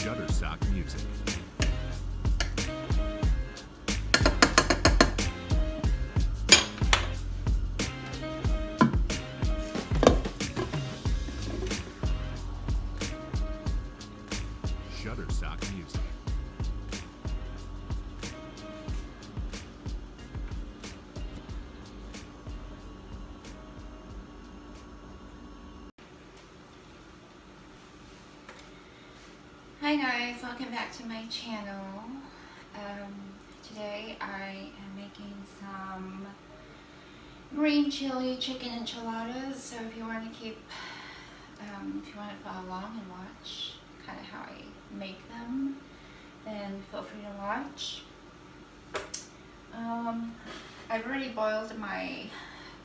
Shutterstock Music. Shutterstock Music. Hi guys, welcome back to my channel. Today I am making some green chili chicken enchiladas. So if you want to keep, if you want to follow along and watch kind of how I make them, then feel free to watch. I've already boiled my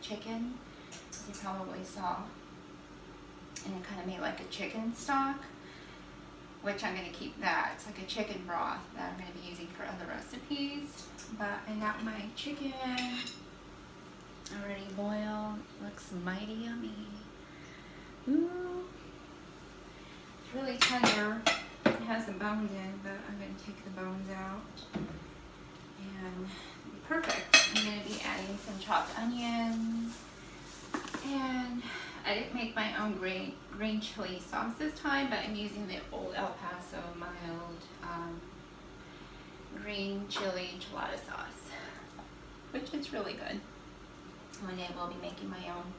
chicken, as you probably saw, and it kind of made like a chicken stock, which I'm going to keep that. It's like a chicken broth that I'm going to be using for other recipes. But I got my chicken already boiled. Looks mighty yummy. Ooh. It's really tender. It has some bones in, but I'm going to take the bones out. And it'll be perfect. I'm going to be adding some chopped onions. And I didn't make my own green chili sauce this time, but I'm using the old El Paso mild green chili enchilada sauce, which is really good. One day we'll be making my own.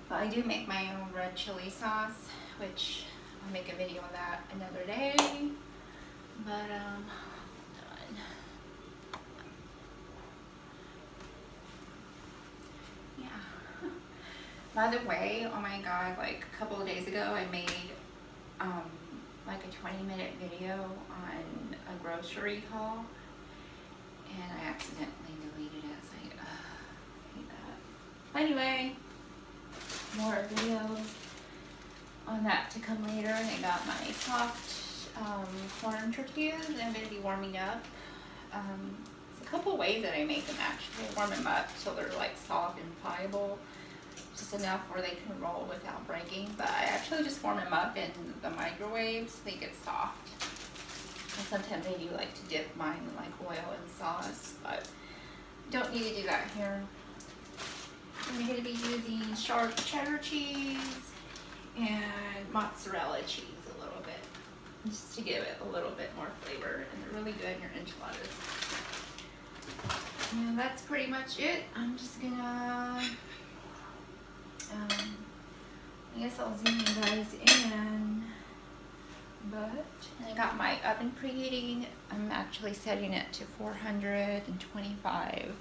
But I do make my own red chili sauce, which I'll make a video of that another day. But by the way, oh my god, like a couple of days ago I made like a 20-minute video on a grocery haul, and I accidentally deleted it. I was like, I hate that. Anyway, more videos on that to come later. And I got my soft corn tortillas that I'm going to be warming up. There's a couple ways that I make them actually. I warm them up so they're like soft and pliable, just enough where they can roll without breaking. But I actually just warm them up in the microwave so they get soft. And sometimes I do like to dip mine in like oil and sauce, but don't need to do that here. I'm going to be using sharp cheddar cheese and mozzarella cheese a little bit, just to give it a little bit more flavor, and they're really good in your enchiladas. And that's pretty much it. I'm just gonna I guess I'll zoom you guys in, and I got my oven preheating. I'm actually setting it to 425,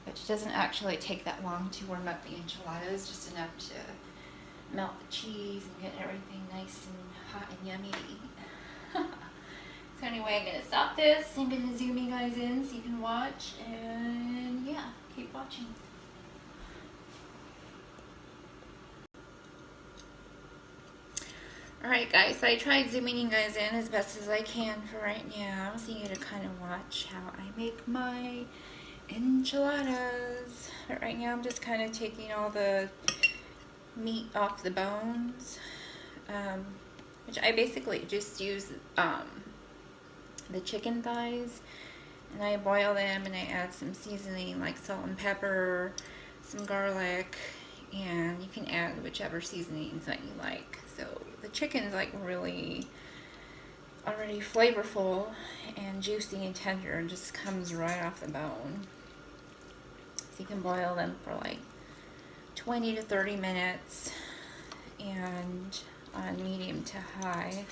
which doesn't actually take that long to warm up the enchiladas, just enough to melt the cheese and get everything nice and hot and yummy to eat. So anyway, I'm going to stop this. I'm going to zoom you guys in so you can watch, and yeah, keep watching. Alright guys, so I tried zooming you guys in as best as I can for right now, so you get to kind of watch how I make my enchiladas. But right now I'm just kind of taking all the meat off the bones, which I basically just use the chicken thighs, and I boil them and I add some seasoning like salt and pepper, some garlic, and you can add whichever seasonings that you like. So the chicken is like really already flavorful and juicy and tender, and just comes right off the bone. So you can boil them for like 20 to 30 minutes and on medium to high,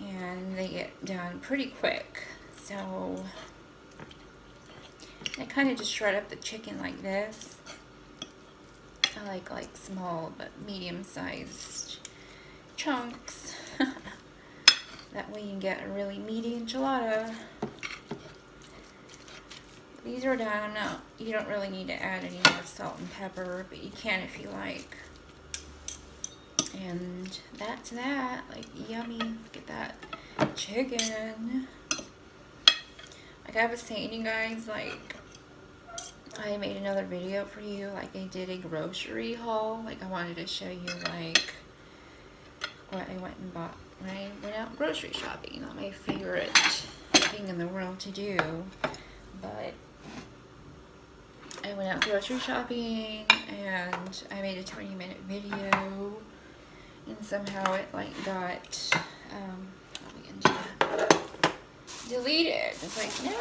and they get done pretty quick. So I kind of just shred up the chicken like this. I like small but medium-sized chunks. That way you can get a really meaty enchilada. These are done. You don't really need to add any more salt and pepper, but you can if you like. And that's that. Like, yummy. Look at that chicken. Like I was saying, you guys, like, I made another video for you, like I did a grocery haul. Like I wanted to show you like what I went and bought when I went out grocery shopping. Not my favorite thing in the world to do, but I went out grocery shopping and I made a 20-minute video, and somehow it like got deleted. It's like, no.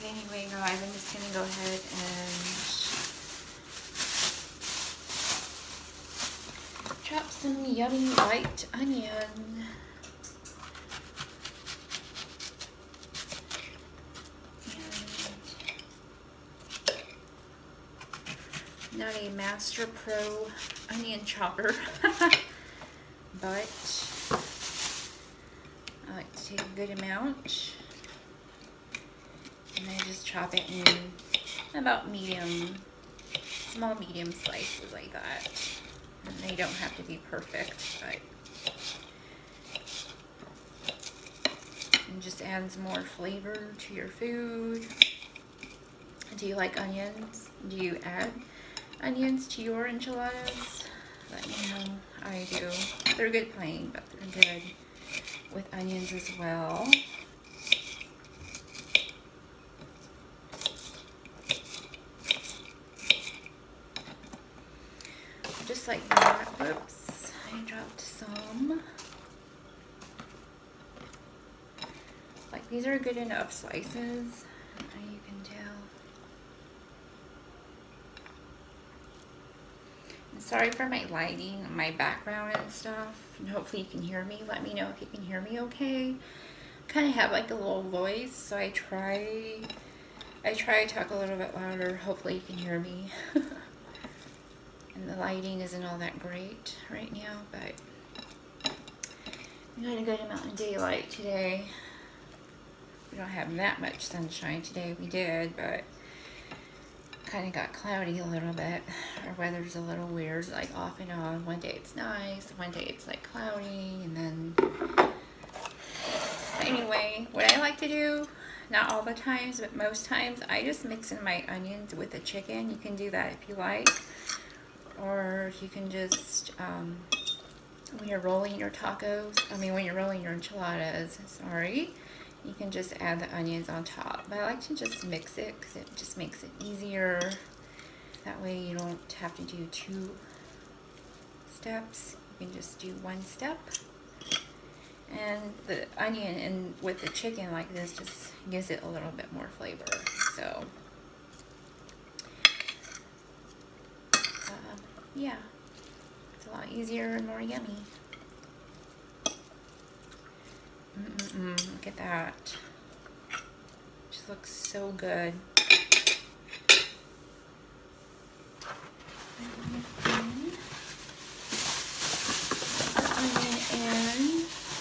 Anyway, guys, I'm just gonna go ahead and chop some yummy white onion. Not a master pro onion chopper, but I like to take a good amount and I just chop it in about small medium slices like that. And they don't have to be perfect, but it just adds more flavor to your food. Do you like onions? Do you add onions to your enchiladas? Let me know. I do. They're good plain, but they're good with onions as well. Just like that. Whoops, I dropped some. Like, these are good enough slices. You can tell. Sorry for my lighting, my background and stuff, and hopefully you can hear me. Let me know if you can hear me okay. Kind of have like a little voice, so I try to talk a little bit louder. Hopefully you can hear me. And the lighting isn't all that great right now, but we got a good amount of daylight today. We don't have that much sunshine today. We did, but kind of got cloudy a little bit. Our weather's a little weird, like off and on. One day it's nice, one day it's like cloudy, and then anyway, what I like to do, not all the times, but most times, I just mix in my onions with the chicken. You can do that if you like, or you can just when you're rolling your when you're rolling your enchiladas, sorry, you can just add the onions on top. But I like to just mix it because it just makes it easier. That way you don't have to do 2 steps. You can just do 1 step. And the onion and with the chicken like this just gives it a little bit more flavor. So, yeah, it's a lot easier and more yummy. Look at that. Just looks so good. I'm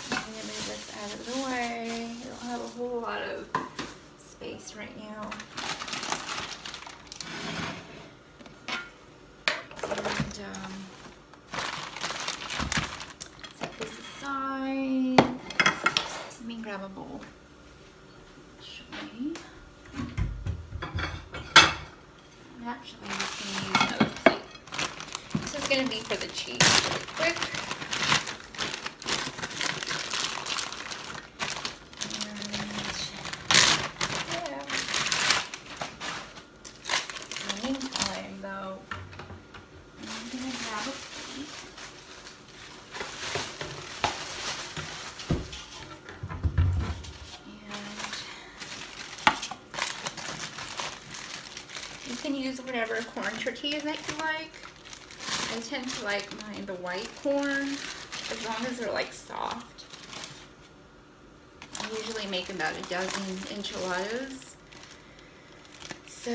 gonna move this out of the way. I don't have a whole lot of space right now. And set this aside. Let me grab a bowl. I'm actually just going to use another plate. This is going to be for the cheese really quick. And, yeah. In the meantime, though, I'm going to grab a plate. You can use whatever corn tortillas that you like. I tend to like mine the white corn, as long as they're like soft. I usually make about a dozen enchiladas. So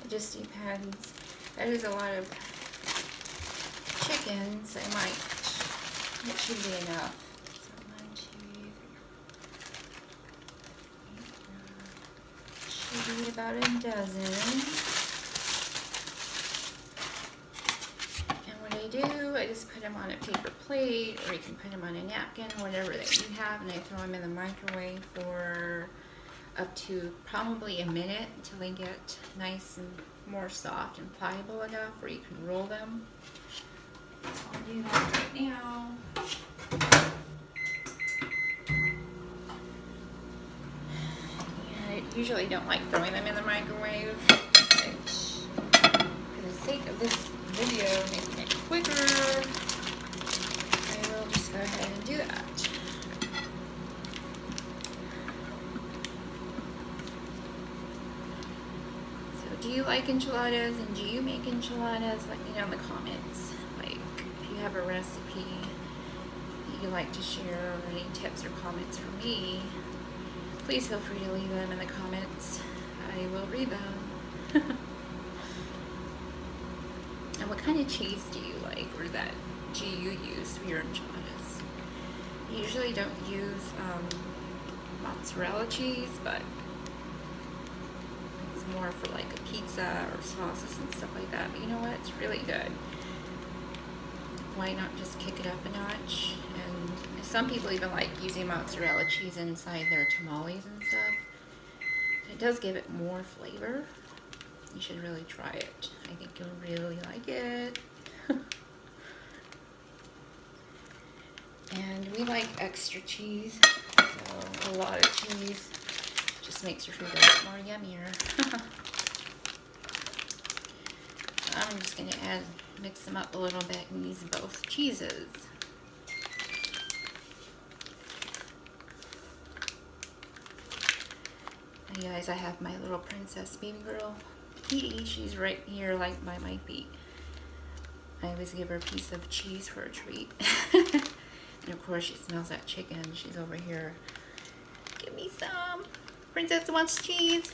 it just depends. That is a lot of chicken, so it should be enough. Should be about a dozen. And what I do, I just put them on a paper plate, or you can put them on a napkin, whatever that you have, and I throw them in the microwave for up to probably a minute until they get nice and more soft and pliable enough where you can roll them. I'll do that right now. And I usually don't like throwing them in the microwave, but for the sake of this video, making it quicker, I will just go ahead and do that. Do you like enchiladas, and do you make enchiladas? Let me know in the comments. Like, if you have a recipe that you like to share, or any tips or comments for me, please feel free to leave them in the comments. I will read them. And what kind of cheese do you like, or that do you use for your enchiladas? I usually don't use mozzarella cheese, but more for like a pizza or sauces and stuff like that. But you know what? It's really good. Why not just kick it up a notch? And some people even like using mozzarella cheese inside their tamales and stuff. It does give it more flavor. You should really try it. I think you'll really like it. And we like extra cheese, so a lot of cheese just makes your food a bit more yummier. I'm just going to mix them up a little bit and use both cheeses. And you guys, I have my little princess baby girl, Petey. She's right here, like by my feet. I always give her a piece of cheese for a treat. And of course, she smells that chicken. She's over here. Give me some. Princess wants cheese.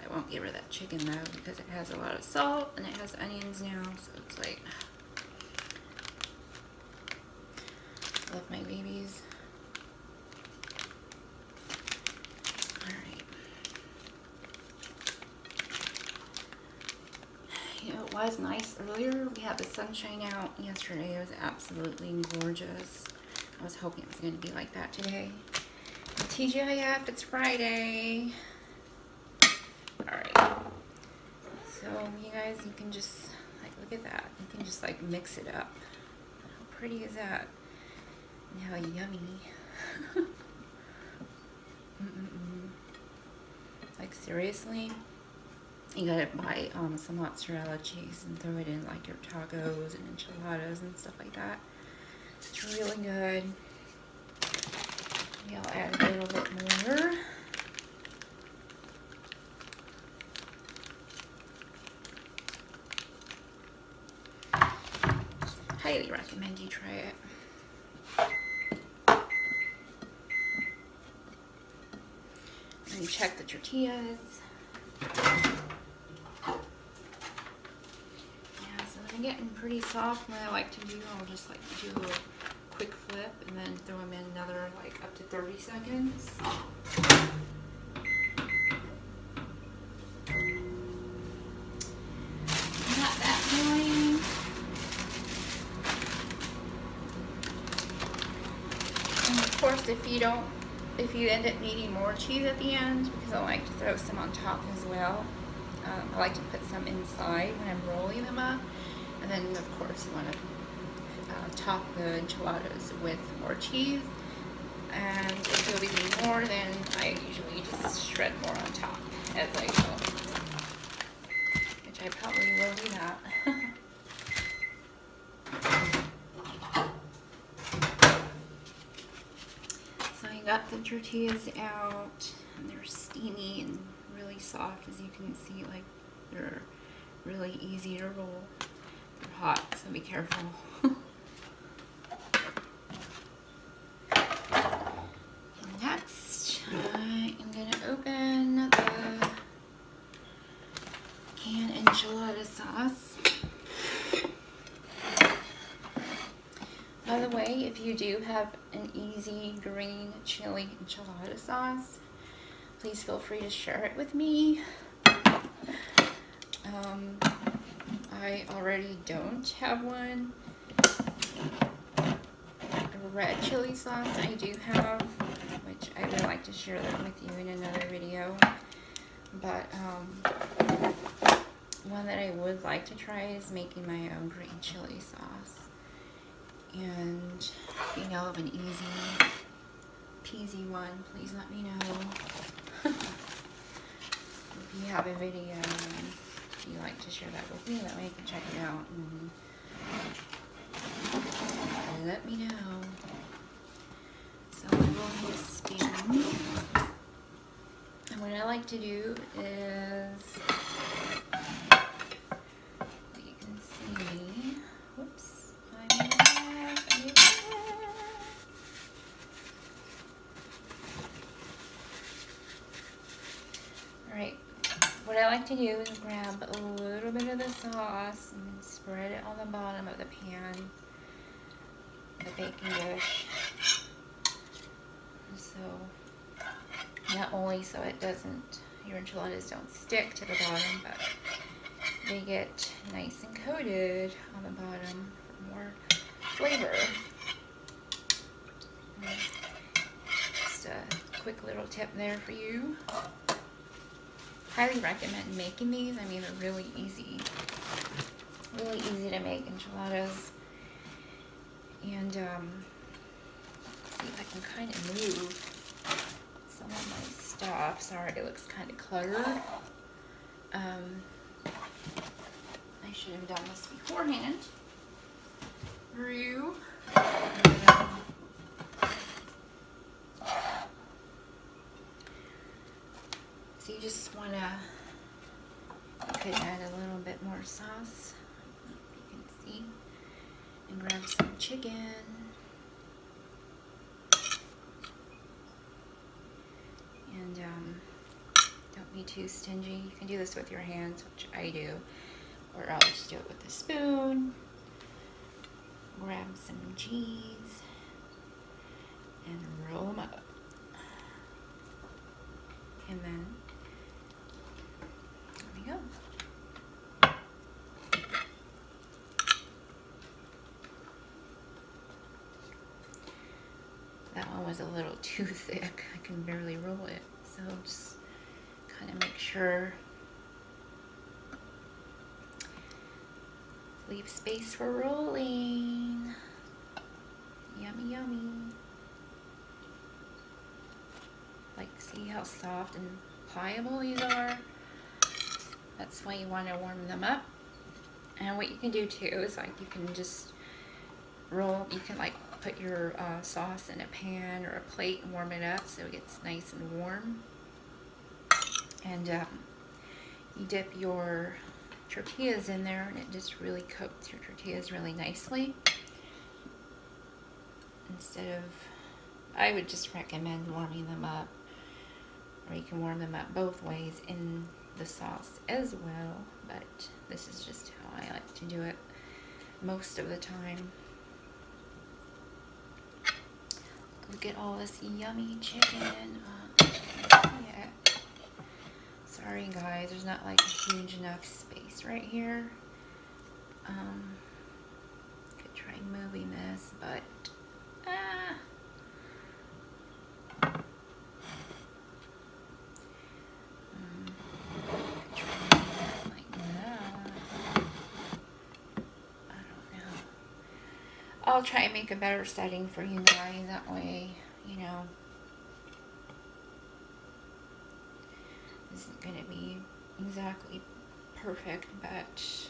I won't give her that chicken though, because it has a lot of salt and it has onions now, so it's like, I love my babies. Alright. You know, it was nice earlier. We had the sunshine out yesterday. It was absolutely gorgeous. I was hoping it was going to be like that today. TGIF, it's Friday. Alright. So, you guys, you can just, like, look at that. You can just, like, mix it up. How pretty is that? And how yummy. Like, seriously? You gotta buy some mozzarella cheese and throw it in, like, your tacos and enchiladas and stuff like that. It's really good. Maybe I'll add a little bit more. Highly recommend you try it. And you check the tortillas. Yeah, so they're getting pretty soft. What I like to do, I'll just like do a little quick flip and then throw them in another like up to 30 seconds. Not that annoying. And of course, if you end up needing more cheese at the end, because I like to throw some on top as well. I like to put some inside when I'm rolling them up, and then of course you want to top the enchiladas with more cheese, and if you'll be needing more, then I usually just shred more on top as I go, which I probably will do that. So I got the tortillas out, and they're steamy and really soft, as you can see. Like, they're really easy to roll. They're hot, so be careful. Next, I am going to open the canned enchilada sauce. By the way, if you do have an easy green chili enchilada sauce, please feel free to share it with me. I already don't have one. A red chili sauce I do have, which I would like to share that with you in another video. But one that I would like to try is making my own green chili sauce. And if you know of an easy peasy one, please let me know. If you have a video and you'd like to share that with me, that way I can check it out and let me know. So I will need a spoon. And what I like to do is, you can see, whoops, Alright, what I like to do is grab a little bit of the sauce and spread it on the bottom of the pan, the baking dish. So, not only so it doesn't, your enchiladas don't stick to the bottom, but they get nice and coated on the bottom for more flavor. Just a quick little tip there for you. Highly recommend making these. I mean, they're really easy to make enchiladas. And see if I can kind of move some of my stuff. Sorry, it looks kind of cluttered. I should have done this beforehand for you. So you just want to, you could add a little bit more sauce, you can see, and grab some chicken. And don't be too stingy. You can do this with your hands, which I do, or I'll just do it with a spoon. Grab some cheese and roll them up. And then, there we go. That one was a little too thick. I can barely roll it. So just kind of make sure. Leave space for rolling. Yummy, yummy. Like, see how soft and pliable these are? That's why you want to warm them up. And what you can do too is, like, you can just roll, you can like put your sauce in a pan or a plate and warm it up so it gets nice and warm. And you dip your tortillas in there and it just really coats your tortillas really nicely. Instead of, I would just recommend warming them up, or you can warm them up both ways in the sauce as well, but this is just how I like to do it most of the time. Look at all this yummy chicken. Yeah. Sorry guys, there's not like a huge enough space right here. Could try moving this, but I'll try and make a better setting for you guys, that way, you know, this isn't going to be exactly perfect, but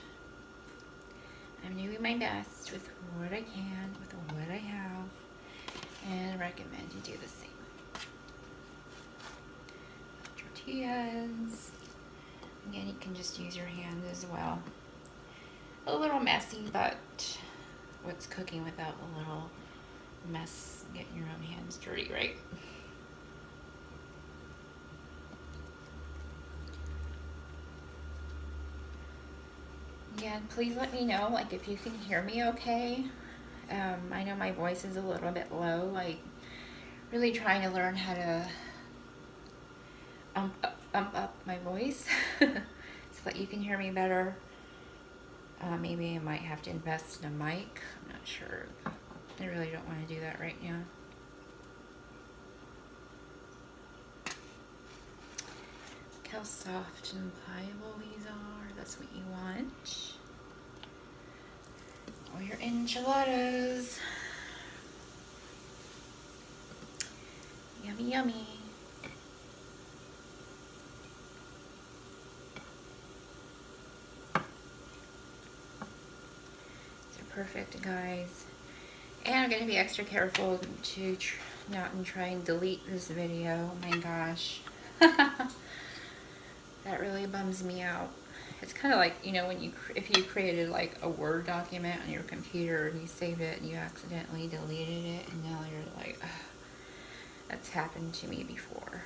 I'm doing my best with what I can, with what I have, and I recommend you do the same. Tortillas, again, you can just use your hand as well. A little messy, but what's cooking without a little mess, getting your own hands dirty, right? Yeah, please let me know, like, if you can hear me okay. I know my voice is a little bit low, like, really trying to learn how to ump up my voice so that you can hear me better. Maybe I might have to invest in a mic. I'm not sure. I really don't want to do that right now. how soft and pliable these are. That's what you want. Or your enchiladas. Yummy, yummy. They're perfect, guys. And I'm going to be extra careful to not try and delete this video. Oh my gosh. That really bums me out. It's kind of like, you know, when if you created like a Word document on your computer and you saved it and you accidentally deleted it, and now you're like, ugh, that's happened to me before.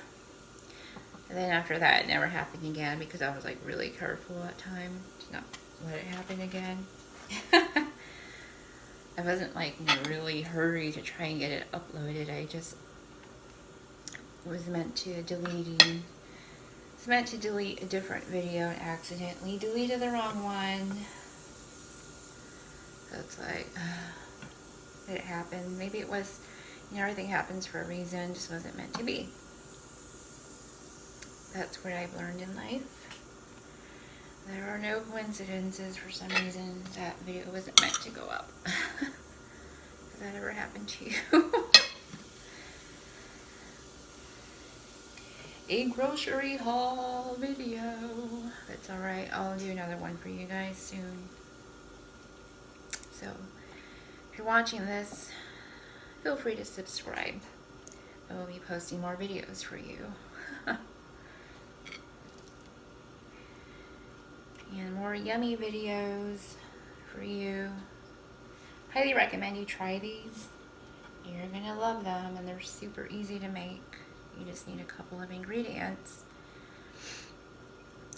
And then after that, it never happened again because I was like really careful that time to not let it happen again. I wasn't like in a really hurry to try and get it uploaded. I just was meant to delete a different video and accidentally deleted the wrong one. So it's like, did it happen? Maybe it was, you know, everything happens for a reason, just wasn't meant to be. That's what I've learned in life. There are no coincidences. For some reason, that video wasn't meant to go up. Has that ever happened to you? A grocery haul video. That's alright. I'll do another one for you guys soon. So, if you're watching this, feel free to subscribe. I will be posting more videos for you. And more yummy videos for you. Highly recommend you try these. You're gonna love them, and they're super easy to make. You just need a couple of ingredients,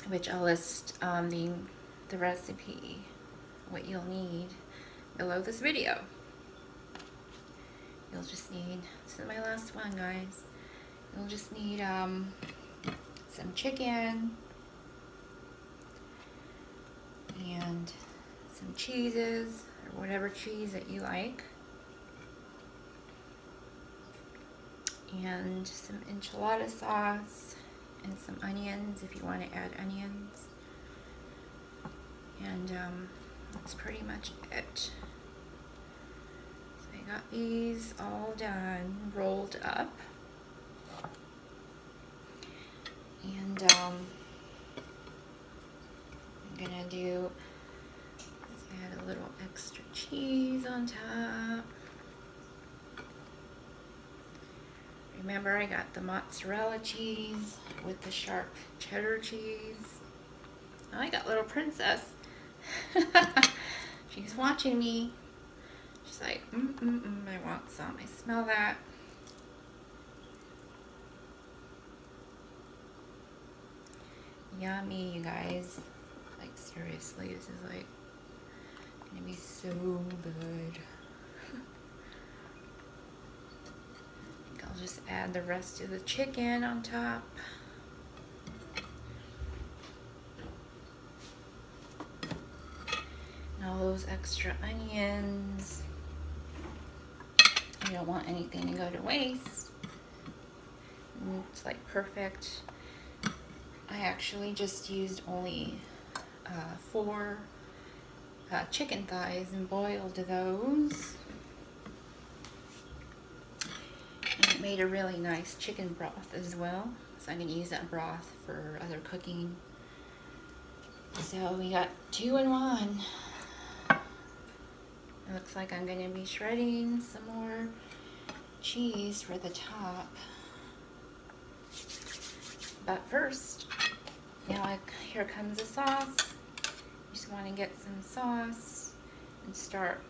which I'll list the recipe, what you'll need below this video. You'll just need, this is my last one, guys. You'll just need some chicken and some cheeses, or whatever cheese that you like, and some enchilada sauce, and some onions if you want to add onions, and that's pretty much it. So I got these all done, rolled up, and I'm gonna do, let's add a little extra cheese on top. Remember, I got the mozzarella cheese with the sharp cheddar cheese. Oh, I got little princess. She's watching me. She's like, I want some. I smell that. Yummy, you guys. Like, seriously, this is like gonna be so good. I'll just add the rest of the chicken on top. And all those extra onions. You don't want anything to go to waste. And it's like perfect. I actually just used only 4 chicken thighs and boiled those. And it made a really nice chicken broth as well. So I'm going to use that broth for other cooking. So we got 2 in 1. It looks like I'm going to be shredding some more cheese for the top. But first, now here comes the sauce. You just want to get some sauce and start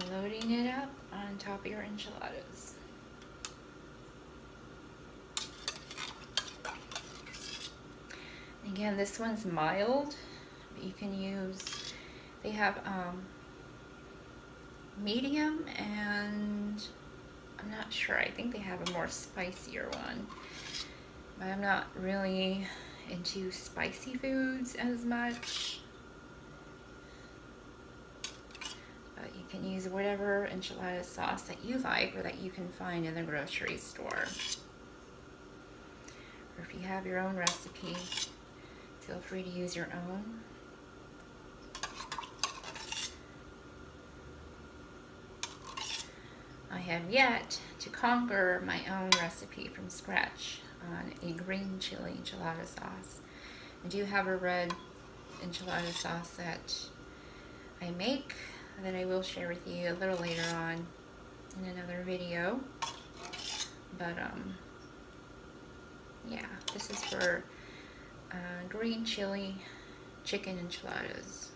loading it up on top of your enchiladas. Again, this one's mild, but you can use, they have medium, and I'm not sure, I think they have a more spicier one, but I'm not really into spicy foods as much. But you can use whatever enchilada sauce that you like or that you can find in the grocery store. Or if you have your own recipe, feel free to use your own. I have yet to conquer my own recipe from scratch on a green chili enchilada sauce. I do have a red enchilada sauce that I make that I will share with you a little later on in another video. But yeah, this is for green chili chicken enchiladas.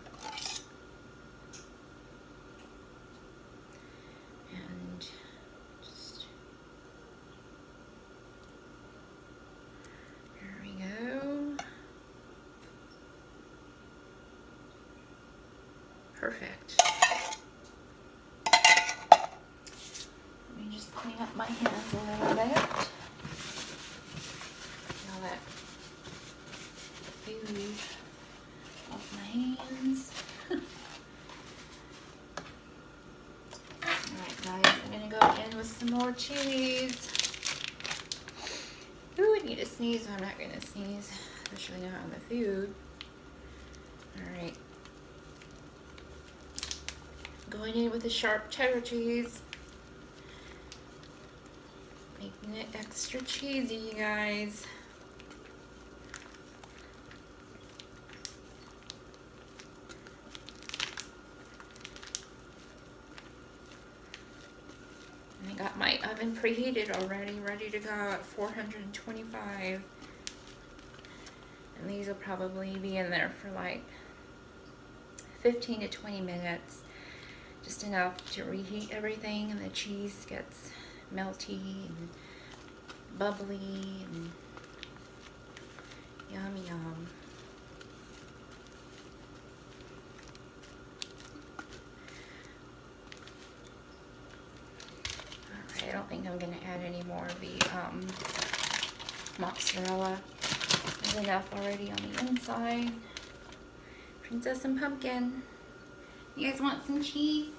And just, there we go. Perfect. Let me just clean up my hands a little bit. All that food off my hands. Alright guys, I'm gonna go in with some more chilies. Ooh, I need to sneeze, so I'm not gonna sneeze, especially not on the food. Alright. Going in with the sharp cheddar cheese. Making it extra cheesy, you guys. And I got my oven preheated already, ready to go at 425. And these will probably be in there for like 15 to 20 minutes. Just enough to reheat everything and the cheese gets melty and bubbly and yum yum. Alright, I don't think I'm going to add any more of the mozzarella. There's enough already on the inside. Princess and pumpkin. You guys want some cheese?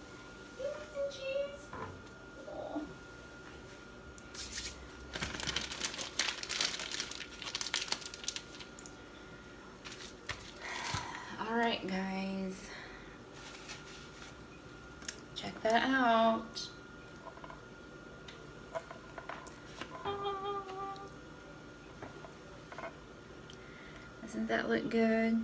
You want some cheese? Oh. Alright guys. Check that out. Doesn't that look good?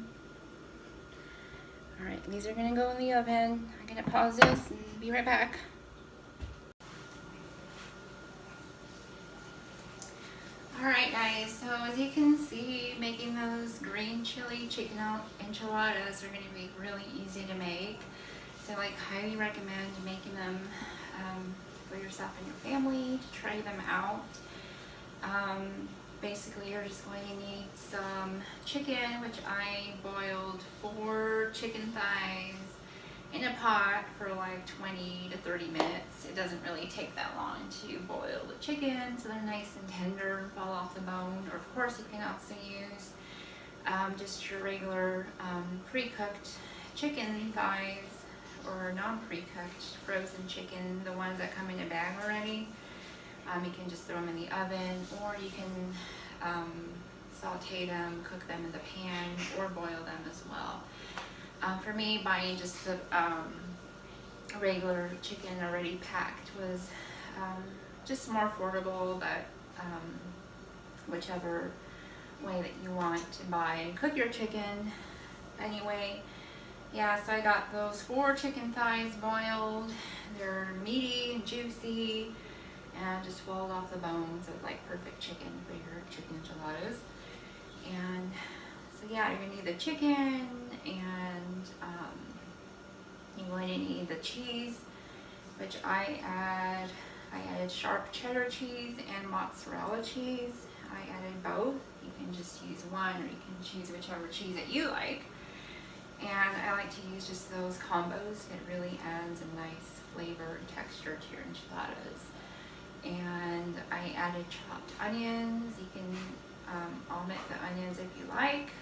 Alright, these are going to go in the oven. I'm going to pause this and be right back. Alright guys, so as you can see, making those green chili chicken enchiladas are going to be really easy to make. So I highly recommend making them for yourself and your family to try them out. Basically, you're just going to need some chicken, which I boiled 4 chicken thighs in a pot for like 20 to 30 minutes. It doesn't really take that long to boil the chicken, so they're nice and tender and fall off the bone. Or of course, you can also use just your regular pre-cooked chicken thighs or non-pre-cooked frozen chicken, the ones that come in a bag already. You can just throw them in the oven, or you can saute them, cook them in the pan, or boil them as well. For me, buying just the regular chicken already packed was just more affordable, but whichever way that you want to buy and cook your chicken. Anyway, yeah, so I got those 4 chicken thighs boiled. They're meaty and juicy and just fall off the bones. So it's like perfect chicken for your chicken enchiladas. And so yeah, you're gonna need the chicken, and you're going to need the cheese, which I added sharp cheddar cheese and mozzarella cheese. I added both. You can just use one, or you can choose whichever cheese that you like. And I like to use just those combos. It really adds a nice flavor and texture to your enchiladas. And I added chopped onions. You can omit the onions if you like,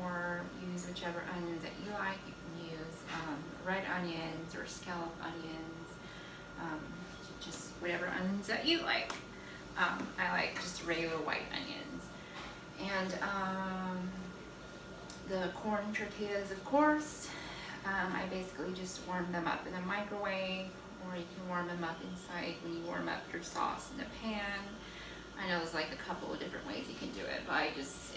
or use whichever onions that you like. You can use red onions or scallop onions, just whatever onions that you like. I like just regular white onions. And the corn tortillas, of course. I basically just warm them up in the microwave, or you can warm them up inside when you warm up your sauce in the pan. I know there's like a couple of different ways you can do it, but it's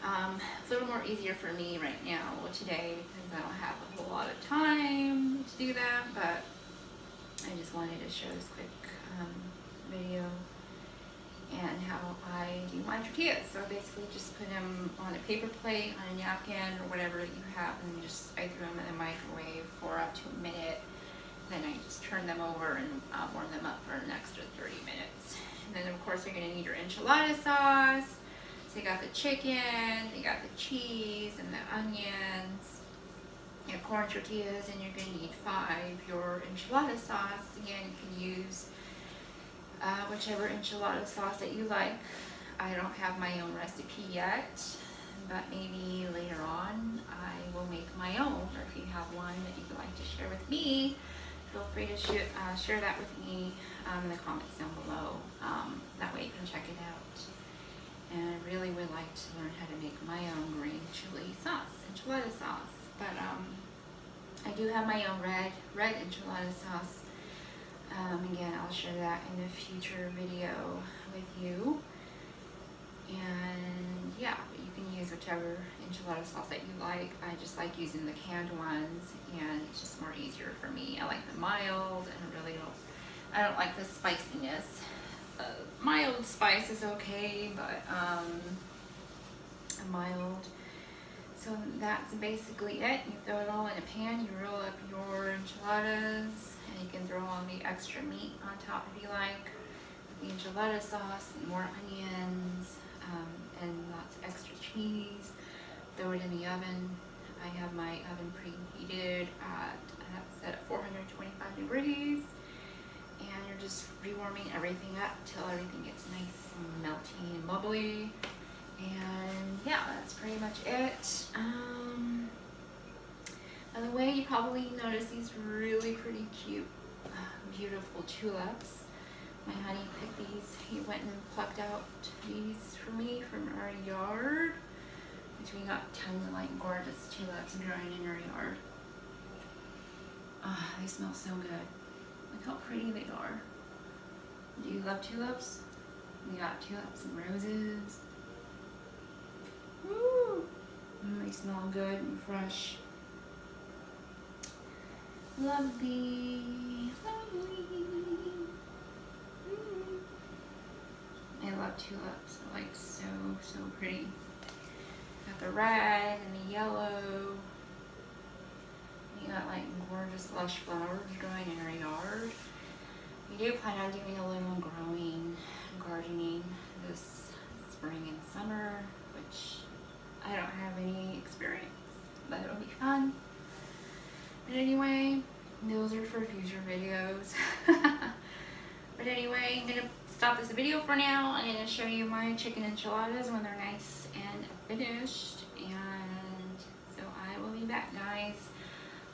a little more easier for me right now today because I don't have a whole lot of time to do that, but I just wanted to share this quick video and how I do my tortillas. So basically just put them on a paper plate, on a napkin, or whatever you have, and I threw them in the microwave for up to a minute. Then I just turn them over and warm them up for an extra 30 minutes. And then of course you're gonna need your enchilada sauce. So you got the chicken, you got the cheese and the onions, your corn tortillas, and you're gonna need 5. Your enchilada sauce, again, you can use whichever enchilada sauce that you like. I don't have my own recipe yet, but maybe later on I will make my own. Or if you have one that you'd like to share with me, feel free to share that with me in the comments down below. That way you can check it out. And I really would like to learn how to make my own green chili sauce, enchilada sauce. But I do have my own red enchilada sauce. Again, I'll share that in a future video with you. And yeah, you can use whichever enchilada sauce that you like. I just like using the canned ones, and it's just more easier for me. I like the mild, and I don't like the spiciness. Mild spice is okay, but a mild. So that's basically it. You throw it all in a pan, you roll up your enchiladas, and you can throw on the extra meat on top if you like. The enchilada sauce, and more onions, and lots of extra cheese. Throw it in the oven. I have my oven preheated at 425 degrees. And you're just rewarming everything up till everything gets nice and melty and bubbly. And yeah, that's pretty much it. By the way, you probably noticed these really pretty cute, beautiful tulips. My honey picked these. He went and plucked out these for me from our yard. Which we got 10 like gorgeous tulips growing in our yard. They smell so good. Look how pretty they are. Do you love tulips? We got tulips and roses. Woo! They smell good and fresh. Lovely, lovely. I love tulips. They're like so pretty. Got the red and the yellow. You got like gorgeous lush flowers growing in our yard. We do plan on doing a little growing gardening this spring and summer, which I don't have any experience, but it'll be fun. But anyway, those are for future videos. But anyway, I'm gonna stop this video for now. I'm gonna show you my chicken enchiladas when they're nice and finished. And so I will be back, guys.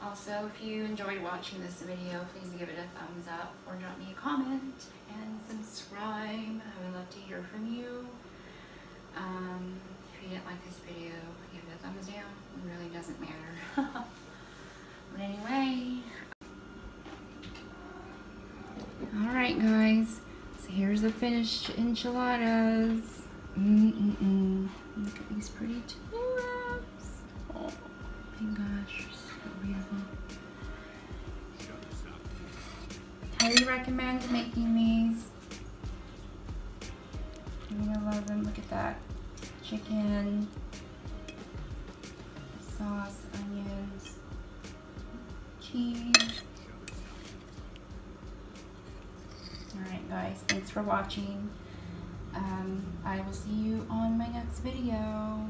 Also, if you enjoyed watching this video, please give it a thumbs up or drop me a comment and subscribe. I would love to hear from you. If you didn't like this video, give it a thumbs down. It really doesn't matter. But anyway. Alright guys, so here's the finished enchiladas. Look at these pretty tulips. Oh my gosh. Beautiful. Highly recommend making these. You're gonna love them. Look at that. Chicken, sauce, onions, cheese. Alright guys, thanks for watching. I will see you on my next video.